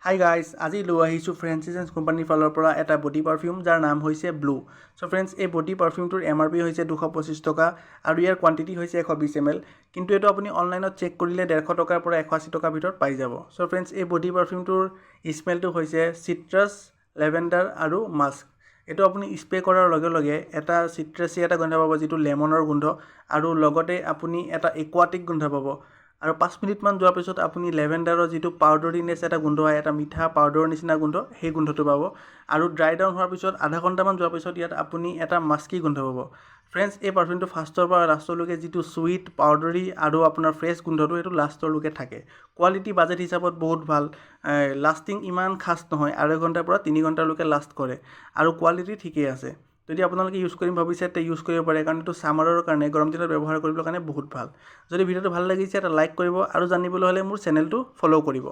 Hi guys, আজি লৈ আহিছোঁ ফ্ৰেঞ্চিচেন্স কোম্পানীৰ ফালৰ পৰা এটা বডি পাৰফিউম যাৰ নাম হৈছে ব্লু। চ' ফ্ৰেণ্ডছ, এই বডি পাৰফিউমটোৰ MRP হৈছে 225 টকা আৰু ইয়াৰ কোৱান্টিটি হৈছে 120 ml। কিন্তু এইটো আপুনি অনলাইনত চেক কৰিলে 150 টকাৰ পৰা 180 টকাৰ ভিতৰত পাই যাব। চ' ফ্ৰেণ্ডছ, এই বডি পাৰফিউমটোৰ স্মেলটো হৈছে চিট্ৰাছ, লেভেণ্ডাৰ আৰু মাস্ক। এইটো আপুনি স্প্ৰে কৰাৰ লগে লগে এটা চিট্ৰাছী এটা গোন্ধ পাব, যিটো লেমনৰ গোন্ধ, আৰু লগতে আপুনি এটা একুৱাটিক গোন্ধ পাব। আৰু 5 মিনিটমান যোৱাৰ পিছত আপুনি লেভেণ্ডাৰৰ যিটো পাউডাৰিনেছ এটা গোন্ধ হয়, এটা মিঠা পাউডাৰৰ নিচিনা গোন্ধ, সেই গোন্ধটো পাব। আৰু ড্ৰাই ডাউন হোৱাৰ পিছত আধা ঘণ্টামান যোৱাৰ পিছত ইয়াত আপুনি এটা মাস্কি গোন্ধ পাব। ফ্ৰেণ্ডছ, এই পাৰফিউমটো ফাৰ্ষ্টৰ পৰা লাষ্টলৈকে যিটো চুইট, পাউডাৰী আৰু আপোনাৰ ফ্ৰেছ গোন্ধটো, সেইটো লাষ্টলৈকে থাকে। কোৱালিটি বাজেট হিচাপত বহুত ভাল। লাষ্টিং ইমান খাচ নহয়, 2.5 ঘণ্টাৰ পৰা 3 ঘণ্টালৈকে লাষ্ট কৰে আৰু কোৱালিটি ঠিকেই আছে। যদি আপোনালোকে ইউজ কৰিম ভাবিছে তে ইউজ কৰিব পাৰে, কাৰণ এইটো ছামাৰৰ কাৰণে, গৰম দিনত ব্যৱহাৰ কৰিবৰ কাৰণে বহুত ভাল। যদি ভিডিঅ'টো ভাল লাগিছে এটা লাইক কৰিব আৰু জানিবলৈ হ'লে মোৰ চেনেলটো ফ'ল' কৰিব।